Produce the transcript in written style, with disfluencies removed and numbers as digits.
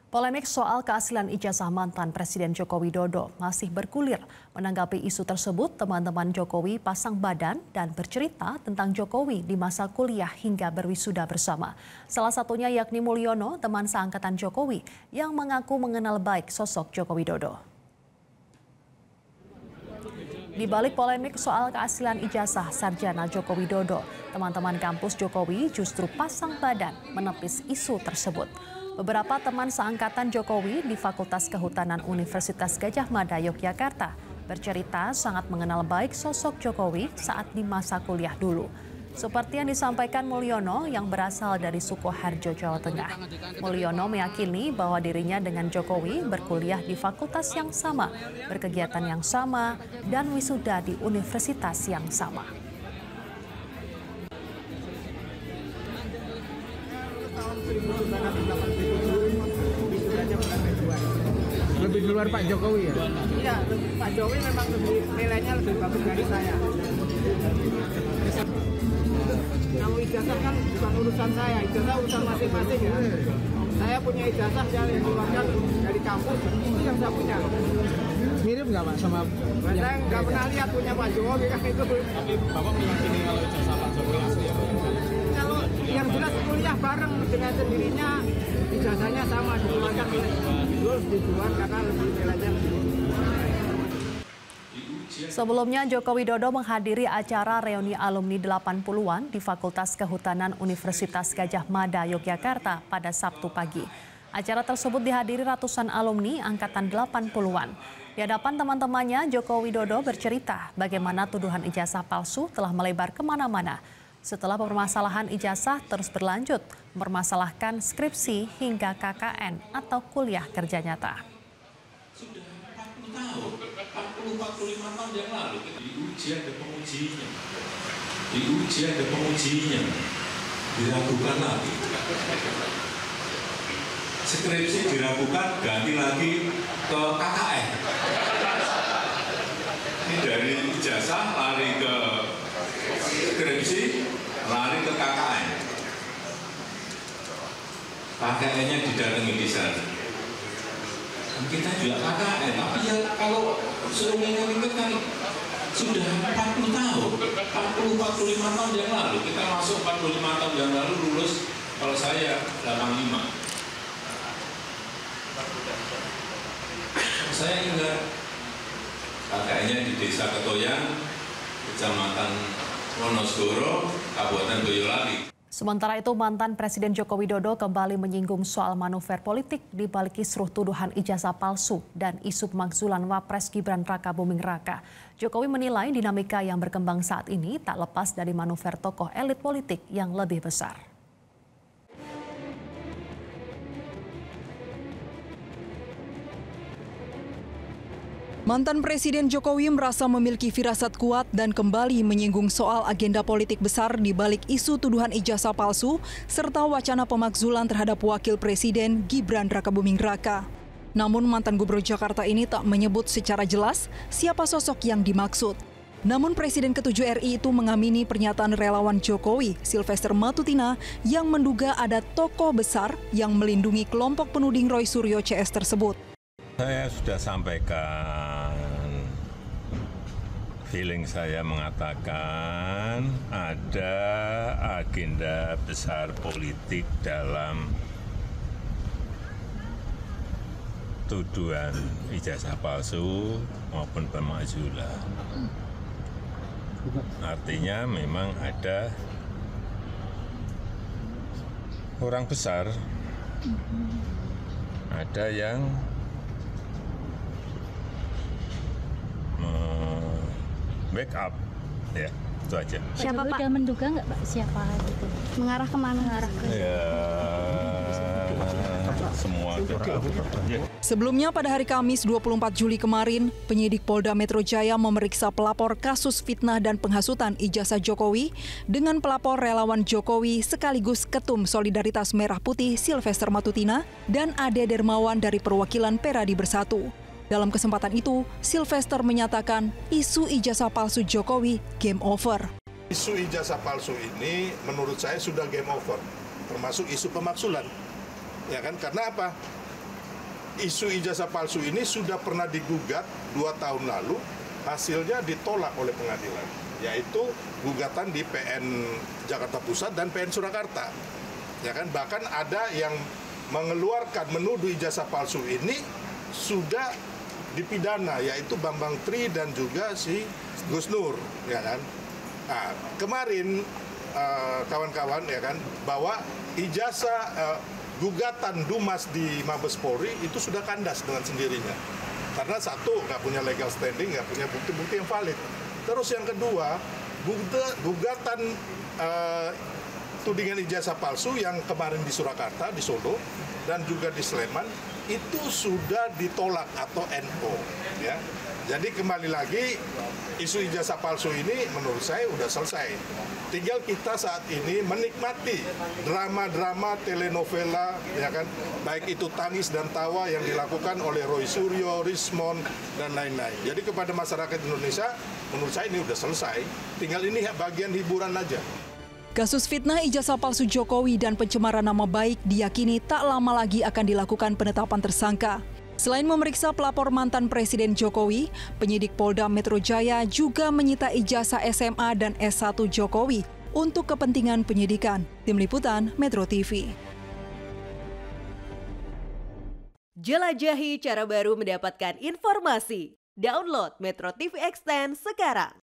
Polemik soal keaslian ijazah mantan Presiden Joko Widodo masih bergulir. Menanggapi isu tersebut, teman-teman Jokowi pasang badan dan bercerita tentang Jokowi di masa kuliah hingga berwisuda bersama. Salah satunya yakni Mulyono, teman seangkatan Jokowi, yang mengaku mengenal baik sosok Joko Widodo. Di balik polemik soal keaslian ijazah sarjana Joko Widodo, teman-teman kampus Jokowi justru pasang badan menepis isu tersebut. Beberapa teman seangkatan Jokowi di Fakultas Kehutanan Universitas Gadjah Mada, Yogyakarta, bercerita sangat mengenal baik sosok Jokowi saat di masa kuliah dulu. Seperti yang disampaikan Mulyono yang berasal dari Sukoharjo, Jawa Tengah. Mulyono meyakini bahwa dirinya dengan Jokowi berkuliah di fakultas yang sama, berkegiatan yang sama, dan wisuda di universitas yang sama. Lebih di luar Pak Jokowi ya? Iya, Pak Jokowi memang nilainya lebih bagus dari saya. Kalau ijazah kan bukan urusan saya, ijazah urusan masing-masing ya. Saya punya ijazah yang dikeluarkan dari kampus, itu yang saya punya. Mirip nggak Pak sama? Saya nggak pernah lihat punya Pak Jokowi kan itu. Tapi Bapak meyakini kalau ijazah Pak Jokowi asli ya? Kalau yang jelas kuliah bareng dengan sendirinya, ijazahnya sama dikeluarkan oleh Dul dijual karena lebih nilainya lebih. Sebelumnya, Joko Widodo menghadiri acara reuni alumni 80-an di Fakultas Kehutanan Universitas Gadjah Mada, Yogyakarta pada Sabtu pagi. Acara tersebut dihadiri ratusan alumni angkatan 80-an. Di hadapan teman-temannya, Joko Widodo bercerita bagaimana tuduhan ijazah palsu telah melebar kemana-mana. Setelah permasalahan ijazah terus berlanjut, mempermasalahkan skripsi hingga KKN atau kuliah kerja nyata. Sudah 40 tahun, 40-45 tahun yang lalu kita diuji ada pengujinya. Diuji ada pengujinya. Diragukan lagi. Skripsi diragukan, ganti lagi ke KKN. Ini dari ijazah lari ke skripsi, lari ke KKN. KKN-nya didatangi di sana. Kita juga KKN, tapi ya kalau suruh nginget kan sudah 40 tahun, 40-45 tahun yang lalu. Kita masuk 45 tahun yang lalu lulus, kalau saya 85. Saya ingat KKN-nya di Desa Ketoyan, Kecamatan Wonosgoro, Kabupaten Boyolali. Sementara itu, mantan Presiden Joko Widodo kembali menyinggung soal manuver politik di balik kisruh tuduhan ijazah palsu dan isu pemakzulan Wapres Gibran Rakabuming Raka. Jokowi menilai dinamika yang berkembang saat ini tak lepas dari manuver tokoh elit politik yang lebih besar. Mantan Presiden Jokowi merasa memiliki firasat kuat dan kembali menyinggung soal agenda politik besar di balik isu tuduhan ijazah palsu serta wacana pemakzulan terhadap Wakil Presiden Gibran Rakabuming Raka. Namun mantan Gubernur Jakarta ini tak menyebut secara jelas siapa sosok yang dimaksud. Namun Presiden ke-7 RI itu mengamini pernyataan relawan Jokowi, Sylvester Matutina, yang menduga ada tokoh besar yang melindungi kelompok penuding Roy Suryo CS tersebut. Saya sudah sampaikan, feeling saya mengatakan ada agenda besar politik dalam tuduhan ijazah palsu maupun pemakzulan. Artinya memang ada orang besar, ada yang backup, ya itu aja. Siapa Pak? Udah menduga nggak Pak siapa gitu? Mengarah kemana? Mengarah ke? Ya, semua. Sebelumnya pada hari Kamis 24 Juli kemarin, penyidik Polda Metro Jaya memeriksa pelapor kasus fitnah dan penghasutan ijazah Jokowi dengan pelapor relawan Jokowi sekaligus Ketum Solidaritas Merah Putih Sylvester Matutina dan Ade Dermawan dari perwakilan Peradi Bersatu. Dalam kesempatan itu, Sylvester menyatakan isu ijazah palsu Jokowi game over. Isu ijazah palsu ini menurut saya sudah game over, termasuk isu pemakzulan. Ya kan? Karena apa? isu ijazah palsu ini sudah pernah digugat 2 tahun lalu, hasilnya ditolak oleh pengadilan, yaitu gugatan di PN Jakarta Pusat dan PN Surakarta. Ya kan, bahkan ada yang mengeluarkan menuduh ijazah palsu ini sudah dipidana, yaitu Bambang Tri dan juga si Gus Nur, ya kan. Nah, kemarin kawan-kawan ya kan, bahwa ijazah gugatan Dumas di Mabes Polri itu sudah kandas dengan sendirinya. Karena satu, nggak punya legal standing, nggak punya bukti-bukti yang valid. Terus yang kedua, gugatan tudingan ijazah palsu yang kemarin di Surakarta, di Solo, dan juga di Sleman, itu sudah ditolak atau NO. Ya. Jadi kembali lagi, isu ijazah palsu ini menurut saya udah selesai. Tinggal kita saat ini menikmati drama-drama telenovela, ya kan, baik itu tangis dan tawa yang dilakukan oleh Roy Suryo, Rismond, dan lain-lain. Jadi kepada masyarakat Indonesia, menurut saya ini udah selesai. Tinggal ini bagian hiburan aja. Kasus fitnah ijazah palsu Jokowi dan pencemaran nama baik diyakini tak lama lagi akan dilakukan penetapan tersangka. Selain memeriksa pelapor mantan Presiden Jokowi, penyidik Polda Metro Jaya juga menyita ijazah SMA dan S1 Jokowi untuk kepentingan penyidikan. Tim Liputan Metro TV. Jelajahi cara baru mendapatkan informasi. Download Metro TV Extend sekarang.